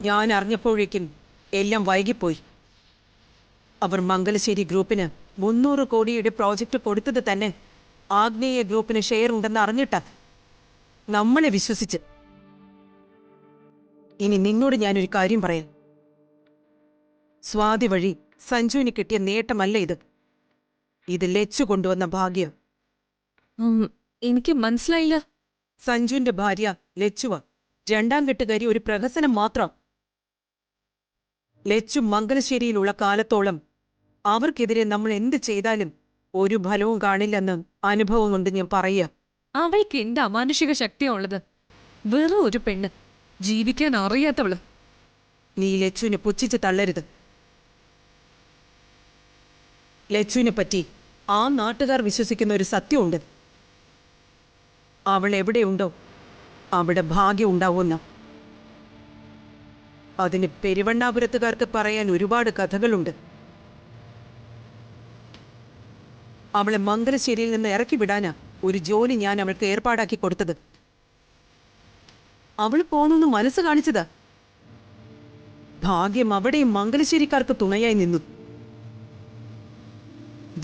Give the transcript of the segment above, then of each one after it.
ഞാൻ അറിഞ്ഞപ്പോഴേക്കും എല്ലാം വൈകിപ്പോയി. അവർ മംഗലശ്ശേരി ഗ്രൂപ്പിന് 300 കോടിയുടെ പ്രോജക്റ്റ് കൊടുത്തത് തന്നെ ആഗ്നേയ ഗ്രൂപ്പിന് ഷെയർ ഉണ്ടെന്ന് അറിഞ്ഞിട്ടാ. നമ്മളെ വിശ്വസിച്ച്. ഇനി നിന്നോട് ഞാനൊരു കാര്യം പറയാം. സ്വാതി വഴി സഞ്ജുവിന് കിട്ടിയ നേട്ടമല്ല ഇത്. ഇത് ലച്ചു കൊണ്ടുവന്ന ഭാഗ്യം. എനിക്ക് മനസ്സിലായില്ല. സഞ്ജുവിന്റെ ഭാര്യ ലച്ചുവ. രണ്ടാം കെട്ടുകാരി ഒരു പ്രഹസനം മാത്രം. ലച്ചു മംഗലശ്ശേരിയിലുള്ള കാലത്തോളം അവർക്കെതിരെ നമ്മൾ എന്ത് ചെയ്താലും ഒരു ഫലവും കാണില്ലെന്ന് അനുഭവം കൊണ്ട് ഞാൻ പറയുക. അവൾക്ക് എന്താ മാനുഷിക ശക്തിയുള്ളത്? വെറും ഒരു പെണ്ണ്, ജീവിക്കാൻ അറിയാത്തവള്. നീ ലച്ചുവിനെ പുച്ഛിച്ച് തള്ളരുത്. ലച്ചുവിനെ പറ്റി ആ നാട്ടുകാർ വിശ്വസിക്കുന്ന ഒരു സത്യമുണ്ട്. അവൾ എവിടെയുണ്ടോ അവിടെ ഭാഗ്യം ഉണ്ടാവുന്ന. അതിന് പെരുവണ്ണാപുരത്തുകാർക്ക് പറയാൻ ഒരുപാട് കഥകളുണ്ട്. അവളെ മംഗലശ്ശേരിയിൽ നിന്ന് ഇറക്കി വിടാനാ ഒരു ജോലി ഞാൻ അവൾക്ക് ഏർപ്പാടാക്കി കൊടുത്തത്. അവൾ പോന്നൊന്ന് മനസ്സ് കാണിച്ചതാ. ഭാഗ്യം അവിടെയും മംഗലശ്ശേരിക്കാർക്ക് തുണയായി നിന്നു.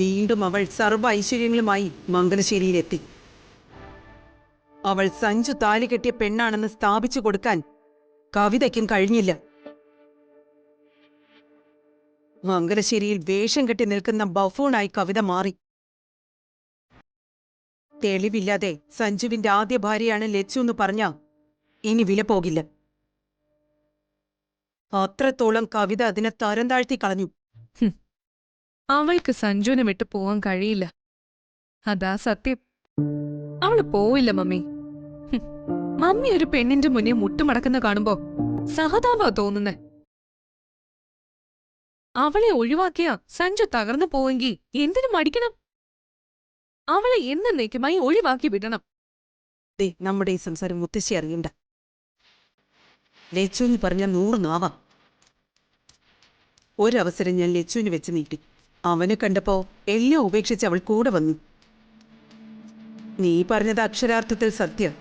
വീണ്ടും അവൾ സർവ്വ ഐശ്വര്യങ്ങളുമായി മംഗലശ്ശേരിയിലെത്തി. അവൾ സഞ്ജു താലി കെട്ടിയ പെണ്ണാണെന്ന് സ്ഥാപിച്ചു കൊടുക്കാൻ കവിതയ്ക്കും കഴിഞ്ഞില്ല. മംഗലശ്ശേരിയിൽ വേഷം കെട്ടി നിൽക്കുന്ന ബഫൂണായി കവിത മാറി. തെളിവില്ലാതെ സഞ്ജുവിന്റെ ആദ്യ ഭാര്യയാണ് ലച്ചു എന്ന് പറഞ്ഞാ ഇനി വില പോകില്ല. അത്രത്തോളം കവിത അതിനെ തരം താഴ്ത്തി കളഞ്ഞു. അവൾക്ക് സഞ്ജുവിനെ വിട്ടു പോവാൻ കഴിയില്ല. അതാ സത്യം. അവള് പോവില്ല മമ്മി. മമ്മി ഒരു പെണ്ണിന്റെ മുന്നേ മുട്ടുമടക്കുന്ന കാണുമ്പോ സഹതാപ തോന്നുന്നേ. അവളെ ഒഴിവാക്കിയ സഞ്ജു തകർന്നു പോവെങ്കിൽ എന്തിനു മടിക്കണം? അവളെ എന്നേക്കുമായി ഒഴിവാക്കി വിടണം. നമ്മുടെ ഈ സംസാരം മുത്തശ്ശി അറിയണ്ട. ലച്ചുവിന് പറഞ്ഞ 100 നാവാം. ഒരവസരം ഞാൻ ലച്ചുവിന് വെച്ച് നീട്ടി. അവനെ കണ്ടപ്പോ എല്ലാം ഉപേക്ഷിച്ച് അവൾ കൂടെ വന്നു. നീ പറഞ്ഞത് അക്ഷരാർത്ഥത്തിൽ സത്യം.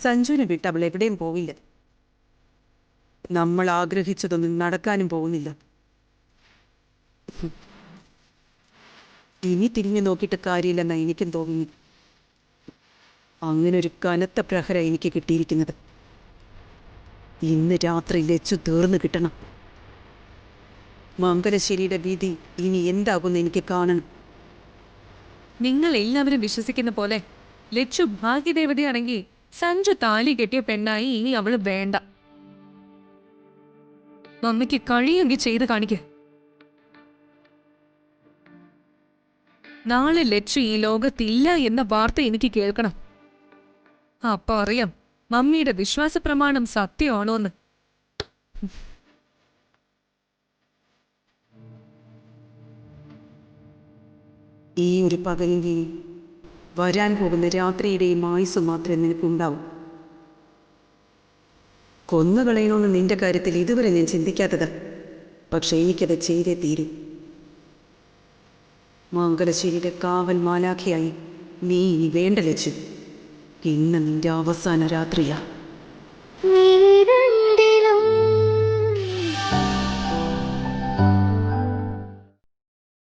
സഞ്ജുവിനെ വിട്ട് അവൾ എവിടെയും പോവില്ല. നമ്മൾ ആഗ്രഹിച്ചതൊന്നും നടക്കാനും പോകുന്നില്ല. ഇനി തിരിഞ്ഞു നോക്കിയിട്ട് കാര്യമില്ലെന്നാ എനിക്കും തോന്നുന്നു. അങ്ങനൊരു കനത്ത പ്രഹര എനിക്ക് കിട്ടിയിരിക്കുന്നത്. ഇന്ന് രാത്രി ലച്ചു തീർന്നു കിട്ടണം. മംഗലശ്ശേരിയുടെ വിധി ഇനി എന്താകുമെന്ന് എനിക്ക് കാണണം. നിങ്ങൾ എല്ലാവരും വിശ്വസിക്കുന്ന പോലെ ലച്ചു ഭാഗ്യദേവതയാണെങ്കിൽ സഞ്ജു താലി കെട്ടിയ പെണ്ണായി ഇനി അവള് വേണ്ട. മമ്മിക്ക് കഴിയുമെങ്കിൽ ചെയ്ത് കാണിക്ക. നാളെ ലച്ചു ഈ ലോകത്തില്ല എന്ന വാർത്ത എനിക്ക് കേൾക്കണം. അപ്പൊ അറിയാം മമ്മിയുടെ വിശ്വാസ പ്രമാണം സത്യമാണോന്ന്. ഈ ഒരു പകലിൻ്റെയും വരാൻ പോകുന്ന രാത്രിയുടെയും ആയുസ് മാത്രമേ നിനക്കുണ്ടാവും. കൊന്നുകളയണമെന്ന് നിന്റെ കാര്യത്തിൽ ഇതുവരെ ഞാൻ ചിന്തിക്കാത്തത്. പക്ഷെ എനിക്കത് ചെയ്തേ തീരും. മംഗലശ്ശേരിയുടെ കാവൽ മാലാഖയായി നീ ഇനി വേണ്ട ലച്ചു. ഇന്ന് നിന്റെ അവസാന രാത്രിയാ.